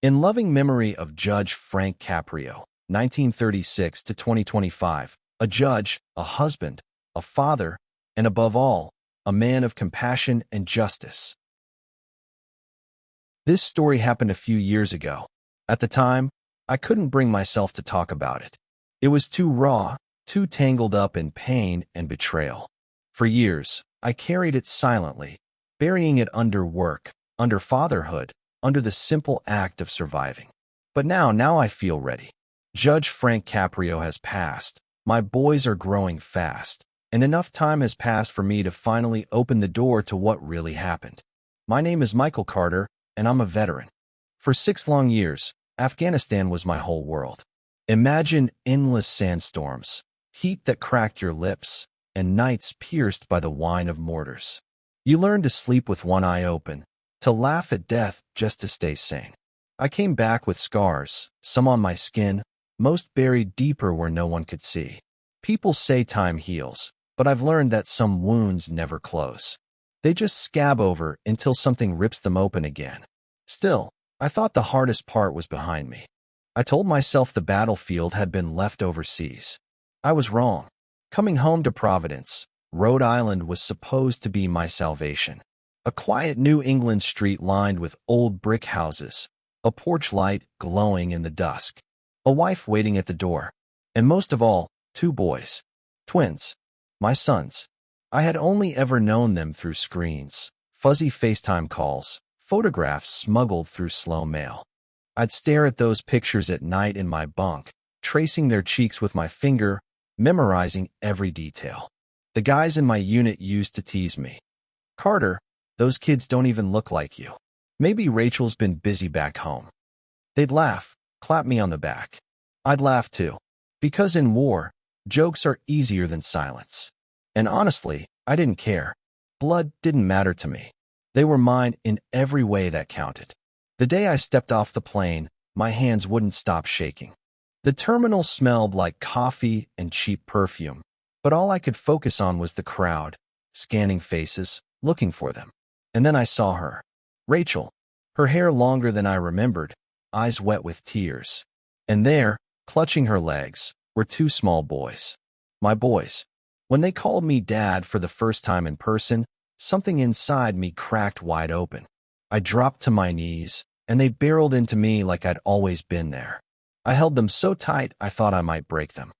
In loving memory of Judge Frank Caprio, 1936 to 2025, a judge, a husband, a father, and above all, a man of compassion and justice. This story happened a few years ago. At the time, I couldn't bring myself to talk about it. It was too raw, too tangled up in pain and betrayal. For years, I carried it silently, burying it under work, under fatherhood, under the simple act of surviving. But now I feel ready. Judge Frank Caprio has passed. My boys are growing fast, and enough time has passed for me to finally open the door to what really happened. My name is Michael Carter, and I'm a veteran. For 6 long years, Afghanistan was my whole world. Imagine endless sandstorms, heat that cracked your lips, and nights pierced by the whine of mortars. You learn to sleep with one eye open, to laugh at death just to stay sane. I came back with scars, some on my skin, most buried deeper where no one could see. People say time heals, but I've learned that some wounds never close. They just scab over until something rips them open again. Still, I thought the hardest part was behind me. I told myself the battlefield had been left overseas. I was wrong. Coming home to Providence, Rhode Island was supposed to be my salvation. A quiet New England street lined with old brick houses, a porch light glowing in the dusk, a wife waiting at the door, and most of all, 2 boys. Twins. My sons. I had only ever known them through screens, fuzzy FaceTime calls, photographs smuggled through slow mail. I'd stare at those pictures at night in my bunk, tracing their cheeks with my finger, memorizing every detail. The guys in my unit used to tease me. "Carter, those kids don't even look like you. Maybe Rachel's been busy back home." They'd laugh, clap me on the back. I'd laugh too. Because in war, jokes are easier than silence. And honestly, I didn't care. Blood didn't matter to me. They were mine in every way that counted. The day I stepped off the plane, my hands wouldn't stop shaking. The terminal smelled like coffee and cheap perfume, but all I could focus on was the crowd, scanning faces, looking for them. And then I saw her. Rachel. Her hair longer than I remembered, eyes wet with tears. And there, clutching her legs, were 2 small boys. My boys. When they called me Dad for the first time in person, something inside me cracked wide open. I dropped to my knees, and they barreled into me like I'd always been there. I held them so tight I thought I might break them.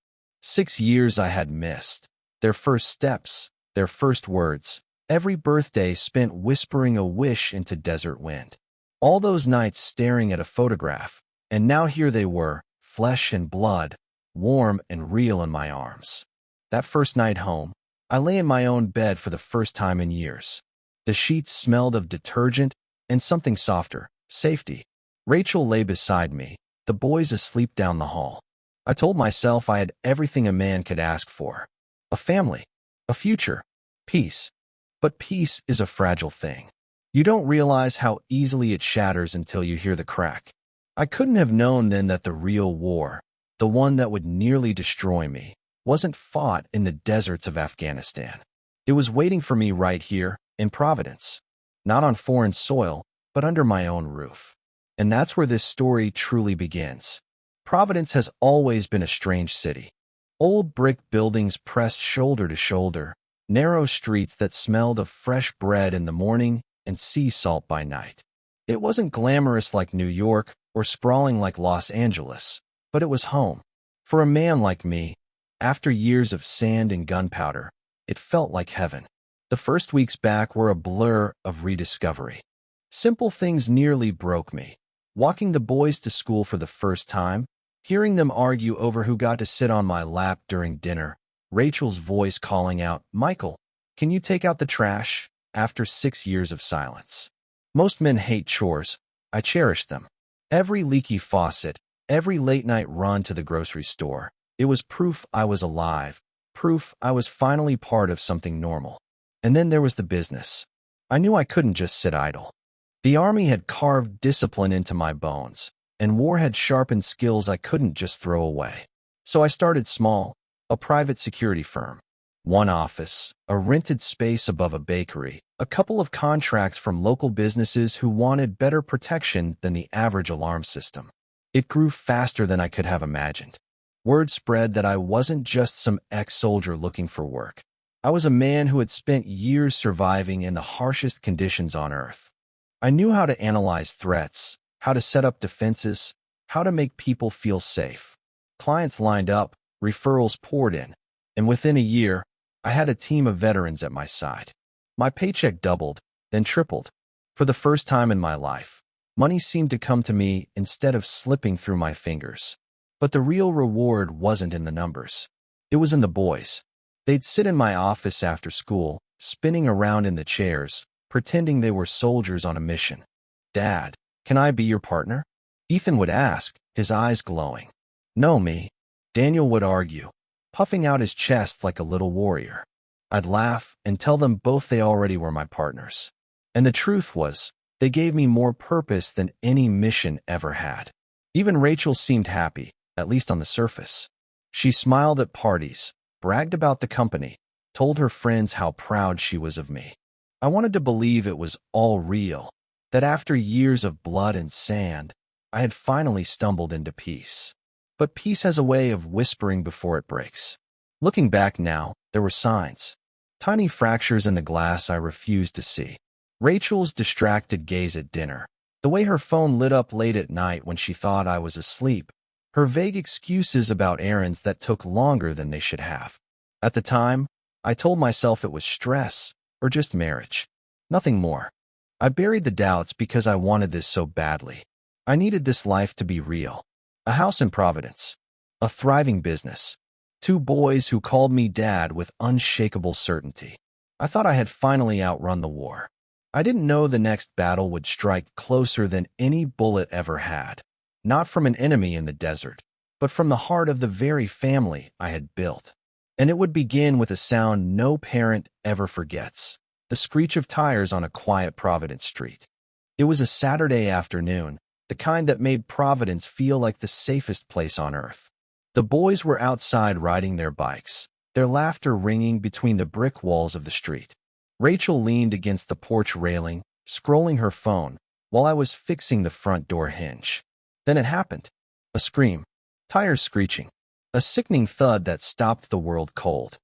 6 years I had missed. Their first steps, their first words, every birthday spent whispering a wish into desert wind. All those nights staring at a photograph, and now here they were, flesh and blood, warm and real in my arms. That first night home, I lay in my own bed for the first time in years. The sheets smelled of detergent and something softer, safety. Rachel lay beside me, the boys asleep down the hall. I told myself I had everything a man could ask for. A family, a future, peace. But peace is a fragile thing. You don't realize how easily it shatters until you hear the crack. I couldn't have known then that the real war, the one that would nearly destroy me, wasn't fought in the deserts of Afghanistan. It was waiting for me right here, in Providence. Not on foreign soil, but under my own roof. And that's where this story truly begins. Providence has always been a strange city. Old brick buildings pressed shoulder to shoulder, narrow streets that smelled of fresh bread in the morning and sea salt by night. It wasn't glamorous like New York or sprawling like Los Angeles, but it was home. For a man like me, after years of sand and gunpowder, it felt like heaven. The first weeks back were a blur of rediscovery. Simple things nearly broke me. Walking the boys to school for the first time, hearing them argue over who got to sit on my lap during dinner, Rachel's voice calling out, "Michael, can you take out the trash?" after 6 years of silence. Most men hate chores. I cherish them. Every leaky faucet, every late-night run to the grocery store. It was proof I was alive, proof I was finally part of something normal. And then there was the business. I knew I couldn't just sit idle. The Army had carved discipline into my bones, and war had sharpened skills I couldn't just throw away. So I started small, a private security firm. One office, a rented space above a bakery, a couple of contracts from local businesses who wanted better protection than the average alarm system. It grew faster than I could have imagined. Word spread that I wasn't just some ex-soldier looking for work. I was a man who had spent years surviving in the harshest conditions on Earth. I knew how to analyze threats, how to set up defenses, how to make people feel safe. Clients lined up, referrals poured in, and within a year, I had a team of veterans at my side. My paycheck doubled, then tripled. For the first time in my life, money seemed to come to me instead of slipping through my fingers. But the real reward wasn't in the numbers. It was in the boys. They'd sit in my office after school, spinning around in the chairs, pretending they were soldiers on a mission. "Dad, can I be your partner?" Ethan would ask, his eyes glowing. "No, me," Daniel would argue, puffing out his chest like a little warrior. I'd laugh and tell them both they already were my partners. And the truth was, they gave me more purpose than any mission ever had. Even Rachel seemed happy, at least on the surface. She smiled at parties, bragged about the company, told her friends how proud she was of me. I wanted to believe it was all real, that after years of blood and sand, I had finally stumbled into peace. But peace has a way of whispering before it breaks. Looking back now, there were signs. Tiny fractures in the glass I refused to see. Rachel's distracted gaze at dinner, the way her phone lit up late at night when she thought I was asleep, her vague excuses about errands that took longer than they should have. At the time, I told myself it was stress or just marriage. Nothing more. I buried the doubts because I wanted this so badly. I needed this life to be real. A house in Providence. A thriving business. 2 boys who called me dad with unshakable certainty. I thought I had finally outrun the war. I didn't know the next battle would strike closer than any bullet ever had. Not from an enemy in the desert, but from the heart of the very family I had built. And it would begin with a sound no parent ever forgets, the screech of tires on a quiet Providence street. It was a Saturday afternoon, the kind that made Providence feel like the safest place on earth. The boys were outside riding their bikes, their laughter ringing between the brick walls of the street. Rachel leaned against the porch railing, scrolling her phone, while I was fixing the front door hinge. Then it happened. A scream, tires screeching, a sickening thud that stopped the world cold.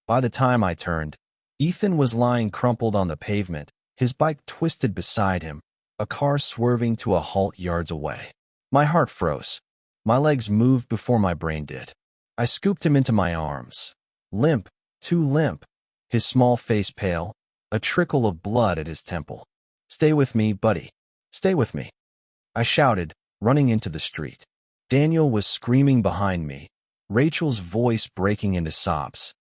By the time I turned, Ethan was lying crumpled on the pavement, his bike twisted beside him, a car swerving to a halt yards away. My heart froze. My legs moved before my brain did. I scooped him into my arms. Limp, too limp, his small face pale, a trickle of blood at his temple. "Stay with me, buddy. Stay with me," I shouted, running into the street. Daniel was screaming behind me, Rachel's voice breaking into sobs.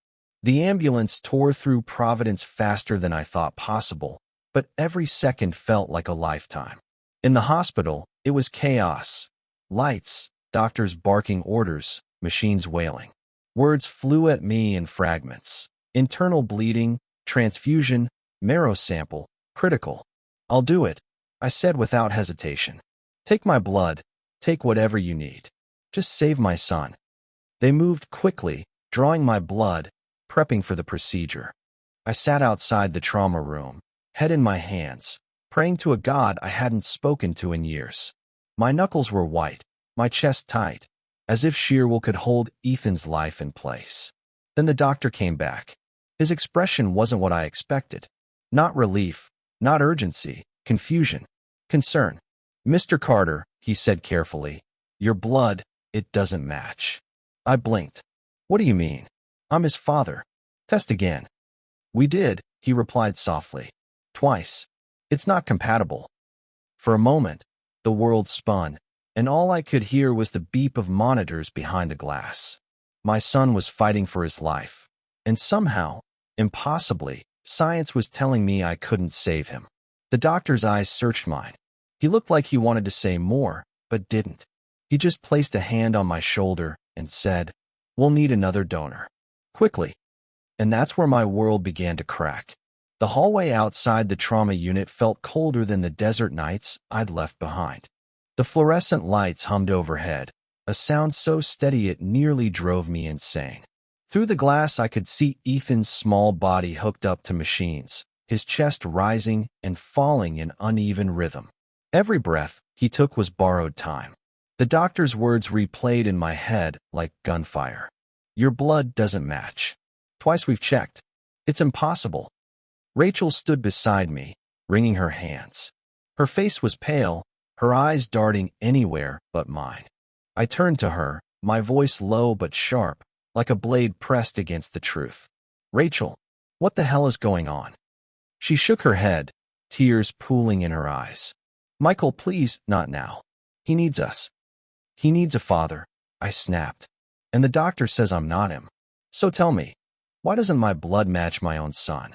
The ambulance tore through Providence faster than I thought possible, but every second felt like a lifetime. In the hospital, it was chaos. Lights, doctors barking orders, machines wailing. Words flew at me in fragments. Internal bleeding, transfusion, marrow sample, critical. "I'll do it," I said without hesitation. "Take my blood, take whatever you need. Just save my son." They moved quickly, drawing my blood, prepping for the procedure. I sat outside the trauma room, head in my hands, praying to a God I hadn't spoken to in years. My knuckles were white, my chest tight, as if sheer will could hold Ethan's life in place. Then the doctor came back. His expression wasn't what I expected. Not relief, not urgency, confusion, concern. "Mr. Carter," he said carefully, "your blood, it doesn't match." I blinked. "What do you mean? I'm his father. Test again." "We did," he replied softly. "Twice. It's not compatible." For a moment, the world spun, and all I could hear was the beep of monitors behind the glass. My son was fighting for his life, and somehow, impossibly, science was telling me I couldn't save him. The doctor's eyes searched mine. He looked like he wanted to say more, but didn't. He just placed a hand on my shoulder and said, "We'll need another donor. Quickly." And that's where my world began to crack. The hallway outside the trauma unit felt colder than the desert nights I'd left behind. The fluorescent lights hummed overhead, a sound so steady it nearly drove me insane. Through the glass, I could see Ethan's small body hooked up to machines, his chest rising and falling in uneven rhythm. Every breath he took was borrowed time. The doctor's words replayed in my head like gunfire. Your blood doesn't match. Twice we've checked. It's impossible. Rachel stood beside me, wringing her hands. Her face was pale, her eyes darting anywhere but mine. I turned to her, my voice low but sharp, like a blade pressed against the truth. Rachel, what the hell is going on? She shook her head, tears pooling in her eyes. Michael, please, not now. He needs us. He needs a father, I snapped. And the doctor says I'm not him. So tell me, why doesn't my blood match my own son?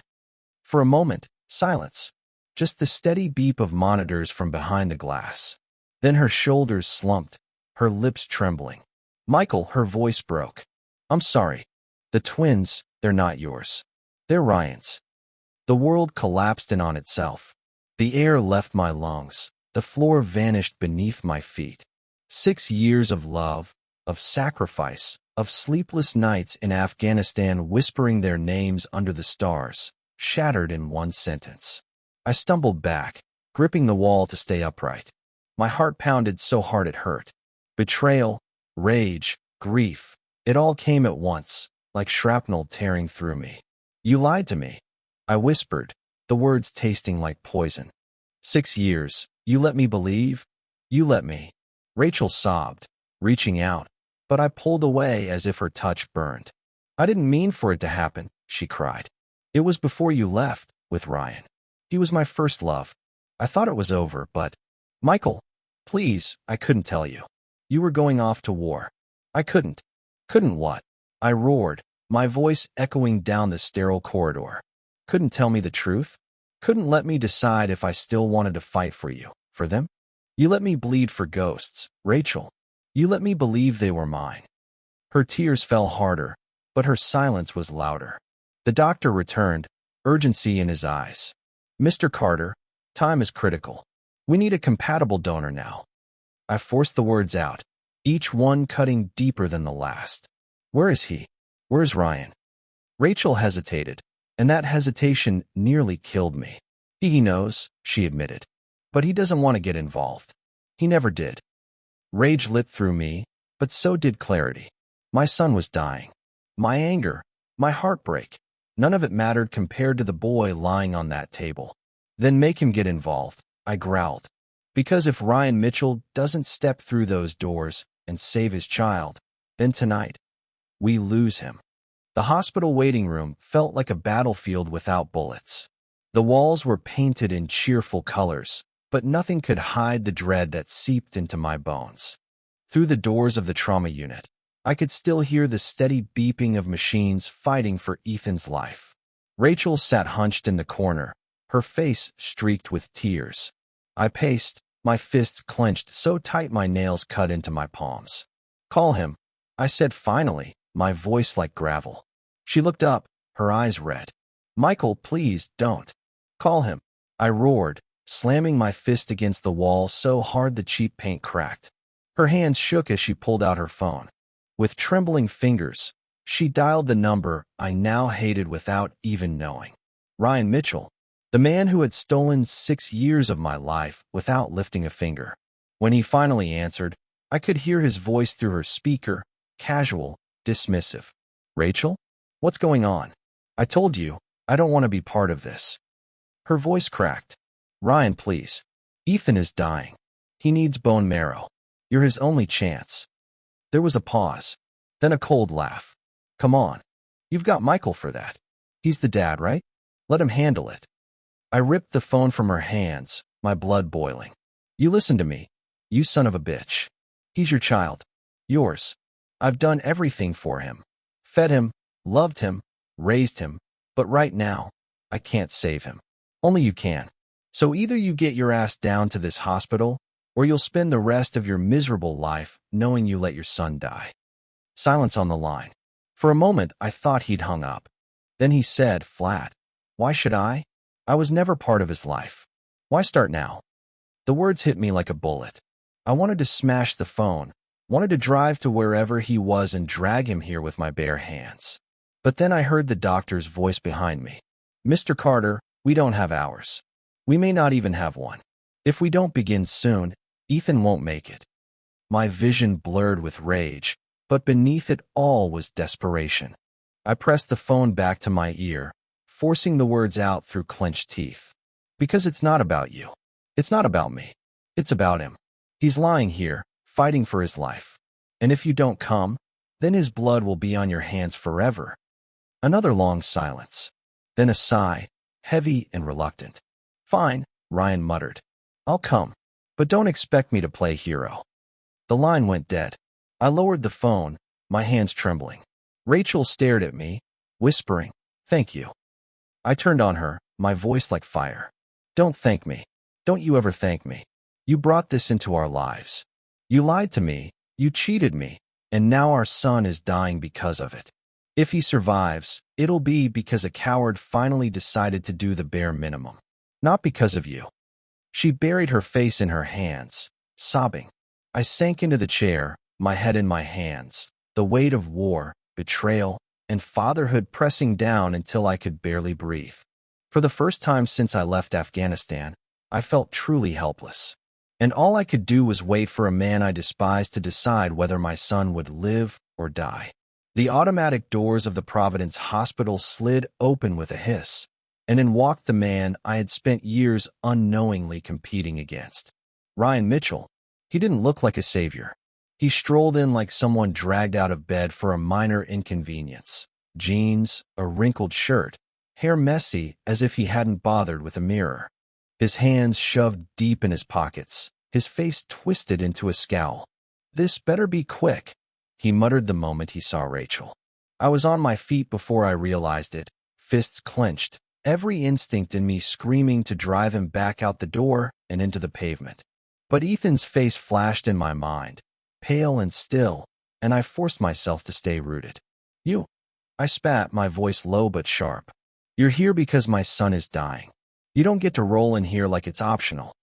For a moment, silence. Just the steady beep of monitors from behind the glass. Then her shoulders slumped, her lips trembling. Michael, her voice broke. I'm sorry. The twins, they're not yours. They're Ryan's. The world collapsed in on itself. The air left my lungs. The floor vanished beneath my feet. 6 years of love, of sacrifice, of sleepless nights in Afghanistan whispering their names under the stars, shattered in one sentence. I stumbled back, gripping the wall to stay upright. My heart pounded so hard it hurt. Betrayal, rage, grief, it all came at once, like shrapnel tearing through me. You lied to me, I whispered, the words tasting like poison. 6 years, you let me believe? You let me. Rachel sobbed, reaching out, but I pulled away as if her touch burned. I didn't mean for it to happen, she cried. It was before you left, with Ryan. He was my first love. I thought it was over, but… Michael, please, I couldn't tell you. You were going off to war. I couldn't. Couldn't what? I roared, my voice echoing down the sterile corridor. Couldn't tell me the truth? Couldn't let me decide if I still wanted to fight for you, for them? You let me bleed for ghosts, Rachel. You let me believe they were mine. Her tears fell harder, but her silence was louder. The doctor returned, urgency in his eyes. Mr. Carter, time is critical. We need a compatible donor now. I forced the words out, each one cutting deeper than the last. Where is he? Where's Ryan? Rachel hesitated, and that hesitation nearly killed me. He knows, she admitted. But he doesn't want to get involved. He never did. Rage lit through me, but so did clarity. My son was dying. My anger, my heartbreak, none of it mattered compared to the boy lying on that table. Then make him get involved, I growled. Because if Ryan Mitchell doesn't step through those doors and save his child, then tonight, we lose him. The hospital waiting room felt like a battlefield without bullets. The walls were painted in cheerful colors, but nothing could hide the dread that seeped into my bones. Through the doors of the trauma unit, I could still hear the steady beeping of machines fighting for Ethan's life. Rachel sat hunched in the corner, her face streaked with tears. I paced, my fists clenched so tight my nails cut into my palms. Call him, I said finally, my voice like gravel. She looked up, her eyes red. Michael, please, don't. Call him, I roared, slamming my fist against the wall so hard the cheap paint cracked. Her hands shook as she pulled out her phone. With trembling fingers, she dialed the number I now hated without even knowing. Ryan Mitchell, the man who had stolen 6 years of my life without lifting a finger. When he finally answered, I could hear his voice through her speaker, casual, dismissive. Rachel? What's going on? I told you, I don't want to be part of this. Her voice cracked. Ryan, please. Ethan is dying. He needs bone marrow. You're his only chance. There was a pause, then a cold laugh. Come on. You've got Michael for that. He's the dad, right? Let him handle it. I ripped the phone from her hands, my blood boiling. You listen to me, you son of a bitch. He's your child. Yours. I've done everything for him. Fed him, loved him, raised him, but right now, I can't save him. Only you can. So either you get your ass down to this hospital, or you'll spend the rest of your miserable life knowing you let your son die. Silence on the line. For a moment, I thought he'd hung up. Then he said, flat, why should I? I was never part of his life. Why start now? The words hit me like a bullet. I wanted to smash the phone, wanted to drive to wherever he was and drag him here with my bare hands. But then I heard the doctor's voice behind me. Mr. Carter, we don't have hours. We may not even have one. If we don't begin soon, Ethan won't make it. My vision blurred with rage, but beneath it all was desperation. I pressed the phone back to my ear, forcing the words out through clenched teeth. Because it's not about you. It's not about me. It's about him. He's lying here, fighting for his life. And if you don't come, then his blood will be on your hands forever. Another long silence. Then a sigh, heavy and reluctant. Fine, Ryan muttered. I'll come. But don't expect me to play hero. The line went dead. I lowered the phone, my hands trembling. Rachel stared at me, whispering, "Thank you." I turned on her, my voice like fire. "Don't thank me. Don't you ever thank me. You brought this into our lives. You lied to me, you cheated me, and now our son is dying because of it. If he survives, it'll be because a coward finally decided to do the bare minimum. Not because of you." She buried her face in her hands, sobbing. I sank into the chair, my head in my hands, the weight of war, betrayal, and fatherhood pressing down until I could barely breathe. For the first time since I left Afghanistan, I felt truly helpless. And all I could do was wait for a man I despised to decide whether my son would live or die. The automatic doors of the Providence hospital slid open with a hiss, and in walked the man I had spent years unknowingly competing against. Ryan Mitchell. He didn't look like a savior. He strolled in like someone dragged out of bed for a minor inconvenience. Jeans, a wrinkled shirt, hair messy as if he hadn't bothered with a mirror. His hands shoved deep in his pockets, his face twisted into a scowl. "This better be quick," he muttered the moment he saw Rachel. I was on my feet before I realized it, fists clenched, every instinct in me screaming to drive him back out the door and into the pavement. But Ethan's face flashed in my mind, pale and still, and I forced myself to stay rooted. "You," I spat, my voice low but sharp. "You're here because my son is dying. You don't get to roll in here like it's optional."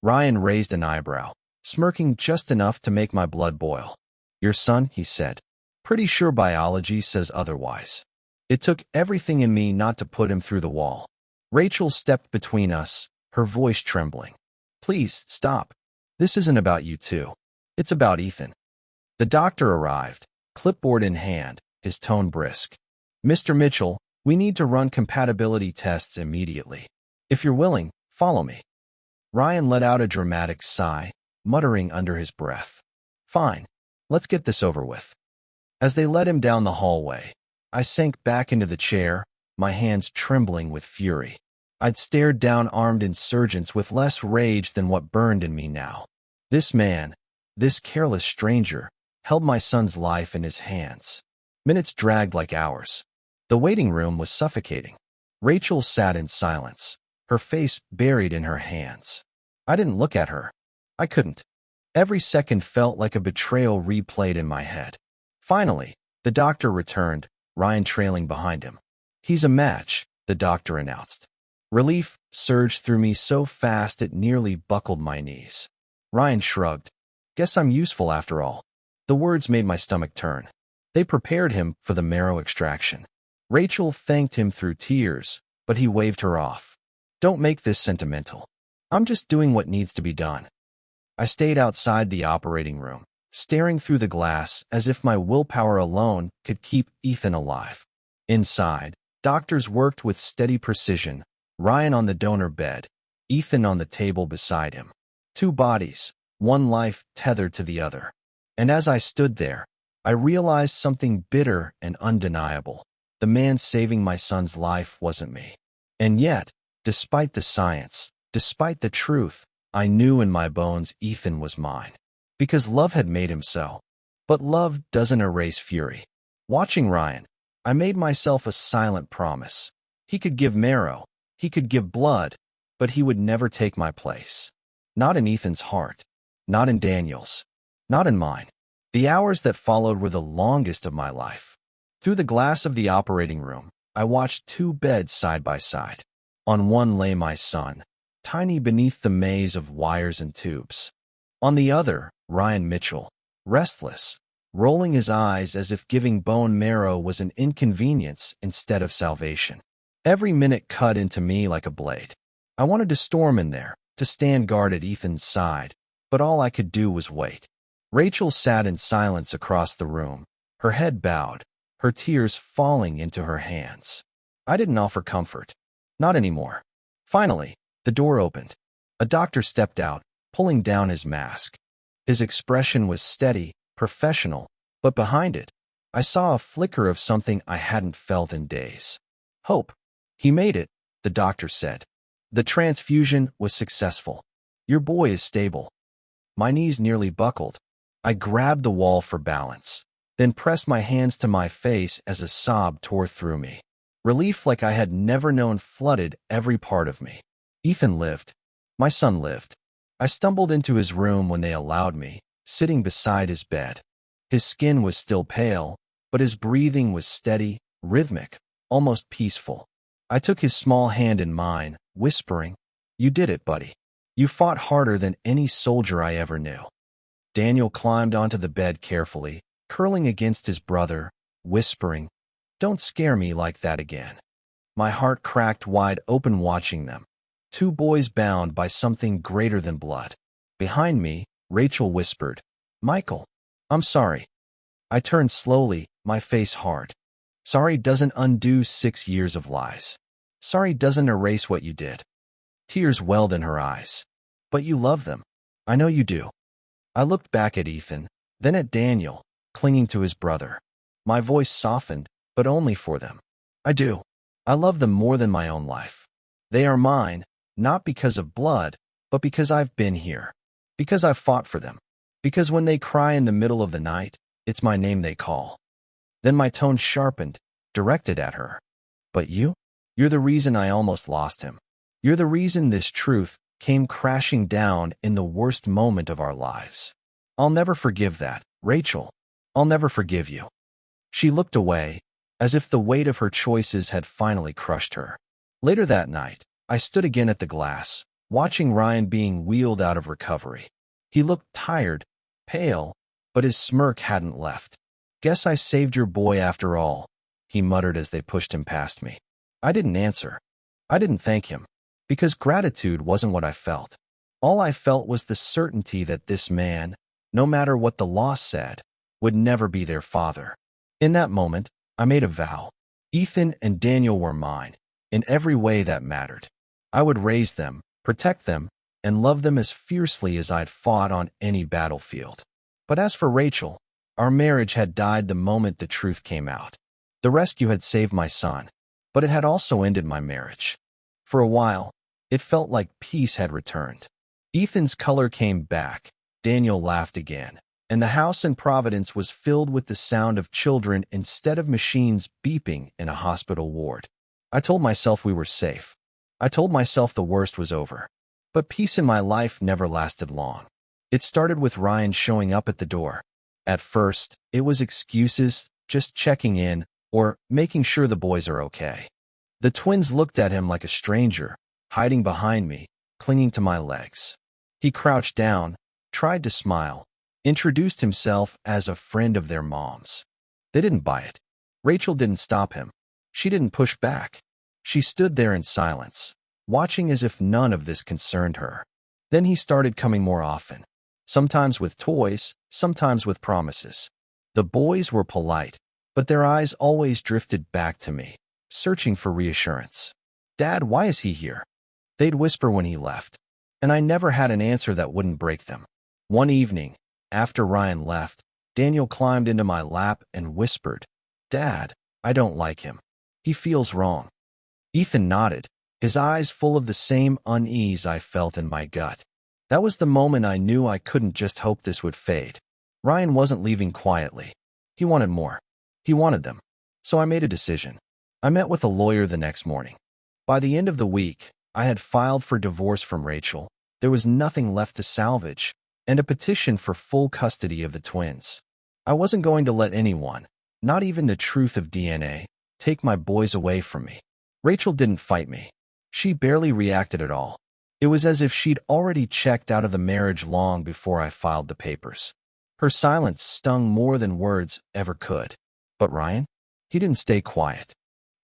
Ryan raised an eyebrow, smirking just enough to make my blood boil. "Your son," he said. "Pretty sure biology says otherwise." It took everything in me not to put him through the wall. Rachel stepped between us, her voice trembling. "Please, stop. This isn't about you two. It's about Ethan." The doctor arrived, clipboard in hand, his tone brisk. "Mr. Mitchell, we need to run compatibility tests immediately. If you're willing, follow me." Ryan let out a dramatic sigh, muttering under his breath. "Fine. Let's get this over with." As they led him down the hallway, I sank back into the chair, my hands trembling with fury. I'd stared down armed insurgents with less rage than what burned in me now. This man, this careless stranger, held my son's life in his hands. Minutes dragged like hours. The waiting room was suffocating. Rachel sat in silence, her face buried in her hands. I didn't look at her. I couldn't. Every second felt like a betrayal replayed in my head. Finally, the doctor returned, Ryan trailing behind him. "He's a match," the doctor announced. Relief surged through me so fast it nearly buckled my knees. Ryan shrugged. "Guess I'm useful after all." The words made my stomach turn. They prepared him for the marrow extraction. Rachel thanked him through tears, but he waved her off. "Don't make this sentimental. I'm just doing what needs to be done." I stayed outside the operating room, staring through the glass as if my willpower alone could keep Ethan alive. Inside, doctors worked with steady precision, Ryan on the donor bed, Ethan on the table beside him. Two bodies, one life tethered to the other. And as I stood there, I realized something bitter and undeniable. The man saving my son's life wasn't me. And yet, despite the science, despite the truth, I knew in my bones Ethan was mine. Because love had made him so. But love doesn't erase fury. Watching Ryan, I made myself a silent promise. He could give marrow, he could give blood, but he would never take my place. Not in Ethan's heart, not in Daniel's, not in mine. The hours that followed were the longest of my life. Through the glass of the operating room, I watched two beds side by side. On one lay my son, tiny beneath the maze of wires and tubes. On the other, Ryan Mitchell, restless, rolling his eyes as if giving bone marrow was an inconvenience instead of salvation. Every minute cut into me like a blade. I wanted to storm in there, to stand guard at Ethan's side, but all I could do was wait. Rachel sat in silence across the room, her head bowed, her tears falling into her hands. I didn't offer comfort. Not anymore. Finally, the door opened. A doctor stepped out, pulling down his mask. His expression was steady, professional, but behind it, I saw a flicker of something I hadn't felt in days. Hope. He made it, the doctor said. The transfusion was successful. Your boy is stable. My knees nearly buckled. I grabbed the wall for balance, then pressed my hands to my face as a sob tore through me. Relief like I had never known flooded every part of me. Ethan lived. My son lived. I stumbled into his room when they allowed me, sitting beside his bed. His skin was still pale, but his breathing was steady, rhythmic, almost peaceful. I took his small hand in mine, whispering, "You did it, buddy. You fought harder than any soldier I ever knew." Daniel climbed onto the bed carefully, curling against his brother, whispering, "Don't scare me like that again." My heart cracked wide open watching them. Two boys bound by something greater than blood. Behind me, Rachel whispered, "Michael, I'm sorry." I turned slowly, my face hard. Sorry doesn't undo 6 years of lies. Sorry doesn't erase what you did. Tears welled in her eyes. But you love them. I know you do. I looked back at Ethan, then at Daniel, clinging to his brother. My voice softened, but only for them. I do. I love them more than my own life. They are mine, not because of blood, but because I've been here. Because I've fought for them. Because when they cry in the middle of the night, it's my name they call. Then my tone sharpened, directed at her. But you? You're the reason I almost lost him. You're the reason this truth came crashing down in the worst moment of our lives. I'll never forgive that, Rachel. I'll never forgive you. She looked away, as if the weight of her choices had finally crushed her. Later that night, I stood again at the glass, watching Ryan being wheeled out of recovery. He looked tired, pale, but his smirk hadn't left. "Guess I saved your boy after all," he muttered as they pushed him past me. I didn't answer. I didn't thank him, because gratitude wasn't what I felt. All I felt was the certainty that this man, no matter what the law said, would never be their father. In that moment, I made a vow. Ethan and Daniel were mine, in every way that mattered. I would raise them, protect them, and love them as fiercely as I'd fought on any battlefield. But as for Rachel, our marriage had died the moment the truth came out. The rescue had saved my son, but it had also ended my marriage. For a while, it felt like peace had returned. Ethan's color came back, Daniel laughed again, and the house in Providence was filled with the sound of children instead of machines beeping in a hospital ward. I told myself we were safe. I told myself the worst was over. But peace in my life never lasted long. It started with Ryan showing up at the door. At first, it was excuses, just checking in, or making sure the boys are okay. The twins looked at him like a stranger, hiding behind me, clinging to my legs. He crouched down, tried to smile, introduced himself as a friend of their mom's. They didn't buy it. Rachel didn't stop him. She didn't push back. She stood there in silence, watching as if none of this concerned her. Then he started coming more often, sometimes with toys, sometimes with promises. The boys were polite, but their eyes always drifted back to me, searching for reassurance. "Dad, why is he here?" They'd whisper when he left, and I never had an answer that wouldn't break them. One evening, after Ryan left, Daniel climbed into my lap and whispered, "Dad, I don't like him. He feels wrong." Ethan nodded, his eyes full of the same unease I felt in my gut. That was the moment I knew I couldn't just hope this would fade. Ryan wasn't leaving quietly. He wanted more. He wanted them. So I made a decision. I met with a lawyer the next morning. By the end of the week, I had filed for divorce from Rachel. There was nothing left to salvage, and a petition for full custody of the twins. I wasn't going to let anyone, not even the truth of DNA, take my boys away from me. Rachel didn't fight me. She barely reacted at all. It was as if she'd already checked out of the marriage long before I filed the papers. Her silence stung more than words ever could. But Ryan? He didn't stay quiet.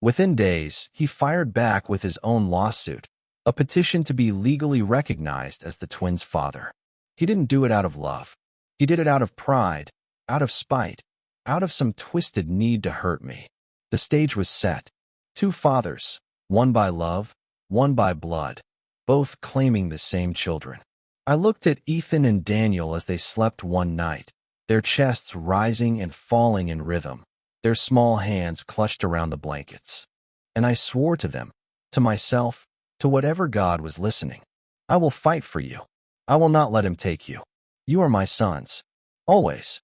Within days, he fired back with his own lawsuit, a petition to be legally recognized as the twins' father. He didn't do it out of love. He did it out of pride, out of spite, out of some twisted need to hurt me. The stage was set. Two fathers, one by love, one by blood, both claiming the same children. I looked at Ethan and Daniel as they slept one night, their chests rising and falling in rhythm, their small hands clutched around the blankets. And I swore to them, to myself, to whatever God was listening, I will fight for you. I will not let him take you. You are my sons. Always.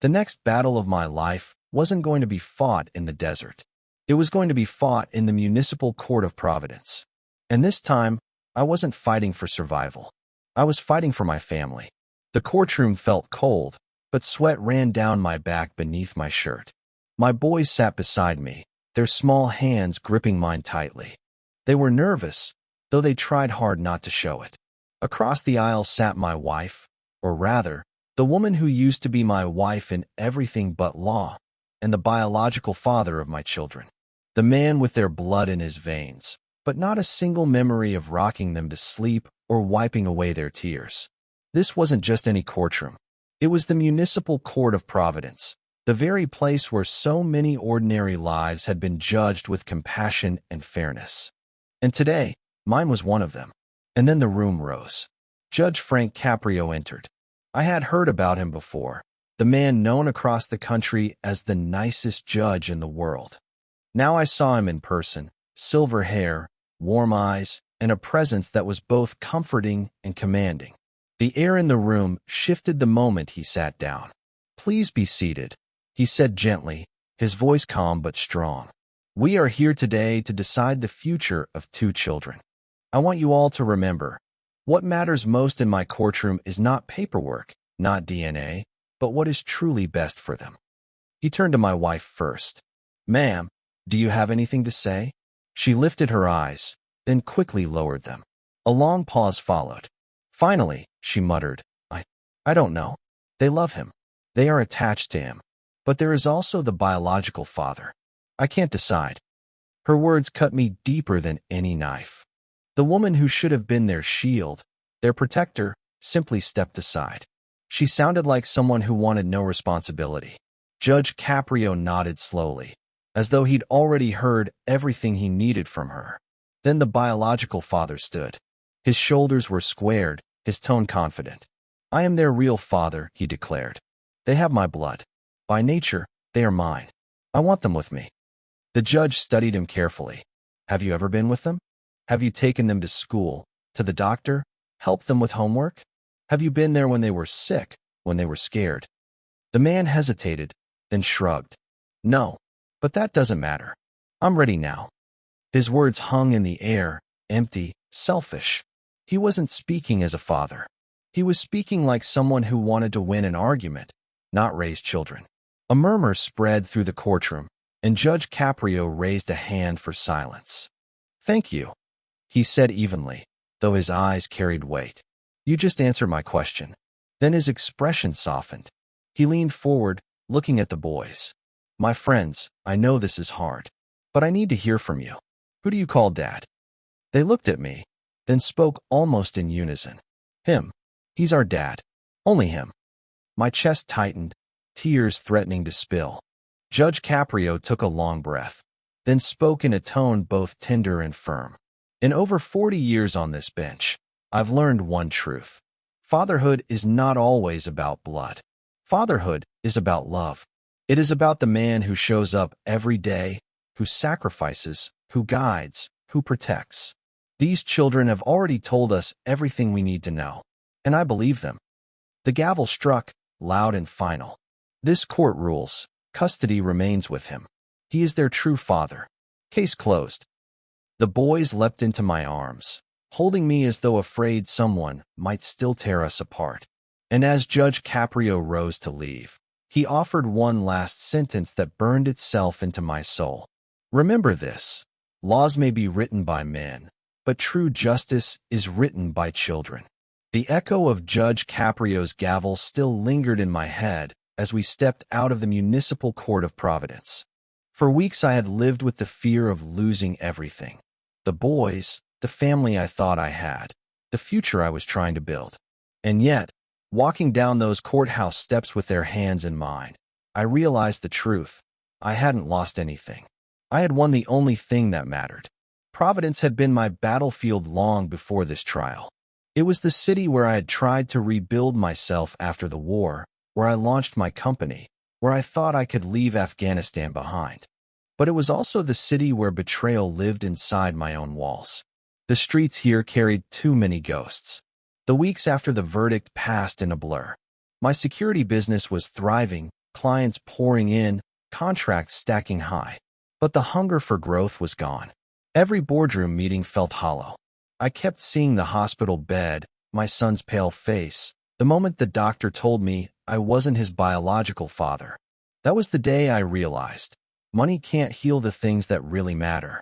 The next battle of my life wasn't going to be fought in the desert. It was going to be fought in the Municipal Court of Providence. And this time, I wasn't fighting for survival. I was fighting for my family. The courtroom felt cold, but sweat ran down my back beneath my shirt. My boys sat beside me, their small hands gripping mine tightly. They were nervous, though they tried hard not to show it. Across the aisle sat my wife, or rather, the woman who used to be my wife in everything but law, and the biological father of my children. The man with their blood in his veins, but not a single memory of rocking them to sleep or wiping away their tears. This wasn't just any courtroom. It was the Municipal Court of Providence, the very place where so many ordinary lives had been judged with compassion and fairness. And today, mine was one of them. And then the room rose. Judge Frank Caprio entered. I had heard about him before, the man known across the country as the nicest judge in the world. Now I saw him in person, silver hair, warm eyes, and a presence that was both comforting and commanding. The air in the room shifted the moment he sat down. Please be seated, he said gently, his voice calm but strong. We are here today to decide the future of two children. I want you all to remember, what matters most in my courtroom is not paperwork, not DNA, but what is truly best for them. He turned to my wife first. Ma'am, do you have anything to say? She lifted her eyes, then quickly lowered them. A long pause followed. Finally, she muttered, I don't know. They love him. They are attached to him. But there is also the biological father. I can't decide. Her words cut me deeper than any knife. The woman who should have been their shield, their protector, simply stepped aside. She sounded like someone who wanted no responsibility. Judge Caprio nodded slowly, as though he'd already heard everything he needed from her. Then the biological father stood. His shoulders were squared, his tone confident. I am their real father, he declared. They have my blood. By nature, they are mine. I want them with me. The judge studied him carefully. Have you ever been with them? Have you taken them to school, to the doctor, helped them with homework? Have you been there when they were sick, when they were scared? The man hesitated, then shrugged. No, but that doesn't matter. I'm ready now. His words hung in the air, empty, selfish. He wasn't speaking as a father. He was speaking like someone who wanted to win an argument, not raise children. A murmur spread through the courtroom, and Judge Caprio raised a hand for silence. Thank you, he said evenly, though his eyes carried weight. You just answered my question. Then his expression softened. He leaned forward, looking at the boys. My friends, I know this is hard, but I need to hear from you. Who do you call Dad? They looked at me, then spoke almost in unison. Him. He's our dad. Only him. My chest tightened, tears threatening to spill. Judge Caprio took a long breath, then spoke in a tone both tender and firm. In over 40 years on this bench, I've learned one truth. Fatherhood is not always about blood. Fatherhood is about love. It is about the man who shows up every day, who sacrifices, who guides, who protects. These children have already told us everything we need to know, and I believe them. The gavel struck, loud and final. This court rules. Custody remains with him. He is their true father. Case closed. The boys leapt into my arms, holding me as though afraid someone might still tear us apart. And as Judge Caprio rose to leave, he offered one last sentence that burned itself into my soul. Remember this. Laws may be written by men, but true justice is written by children. The echo of Judge Caprio's gavel still lingered in my head as we stepped out of the Municipal Court of Providence. For weeks I had lived with the fear of losing everything. The boys, the family I thought I had, the future I was trying to build. And yet, walking down those courthouse steps with their hands in mine, I realized the truth. I hadn't lost anything. I had won the only thing that mattered. Providence had been my battlefield long before this trial. It was the city where I had tried to rebuild myself after the war, where I launched my company, where I thought I could leave Afghanistan behind. But it was also the city where betrayal lived inside my own walls. The streets here carried too many ghosts. The weeks after the verdict passed in a blur. My security business was thriving, clients pouring in, contracts stacking high. But the hunger for growth was gone. Every boardroom meeting felt hollow. I kept seeing the hospital bed, my son's pale face, the moment the doctor told me I wasn't his biological father. That was the day I realized money can't heal the things that really matter.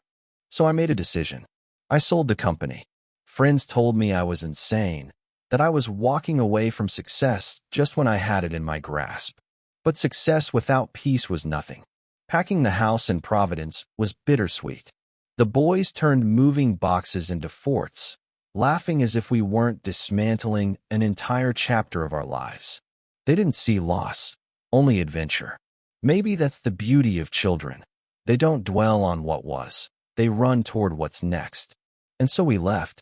So I made a decision. I sold the company. Friends told me I was insane, that I was walking away from success just when I had it in my grasp. But success without peace was nothing. Packing the house in Providence was bittersweet. The boys turned moving boxes into forts, laughing as if we weren't dismantling an entire chapter of our lives. They didn't see loss, only adventure. Maybe that's the beauty of children. They don't dwell on what was. They run toward what's next. And so we left.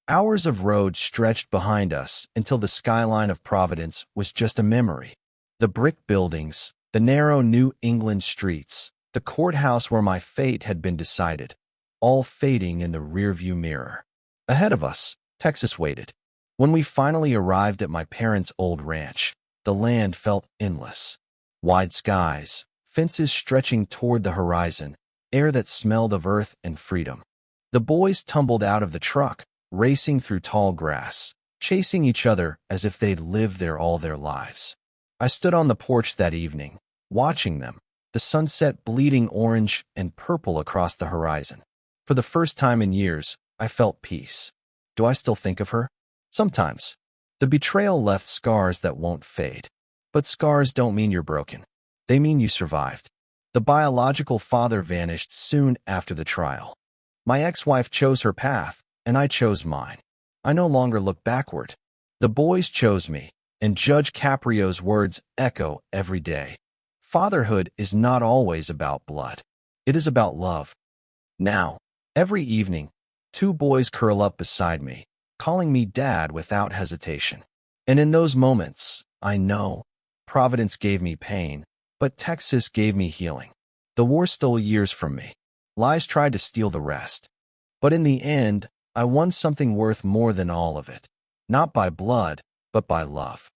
Hours of road stretched behind us until the skyline of Providence was just a memory. The brick buildings, the narrow New England streets, the courthouse where my fate had been decided, all fading in the rearview mirror. Ahead of us, Texas waited. When we finally arrived at my parents' old ranch, the land felt endless. Wide skies, fences stretching toward the horizon, air that smelled of earth and freedom. The boys tumbled out of the truck, racing through tall grass, chasing each other as if they'd lived there all their lives. I stood on the porch that evening, watching them, the sunset bleeding orange and purple across the horizon. For the first time in years, I felt peace. Do I still think of her? Sometimes. The betrayal left scars that won't fade. But scars don't mean you're broken. They mean you survived. The biological father vanished soon after the trial. My ex-wife chose her path, and I chose mine. I no longer look backward. The boys chose me, and Judge Caprio's words echo every day. Fatherhood is not always about blood. It is about love. Now, every evening, two boys curl up beside me, calling me dad without hesitation. And in those moments, I know, Providence gave me pain, but Texas gave me healing. The war stole years from me. Lies tried to steal the rest. But in the end, I won something worth more than all of it. Not by blood, but by love.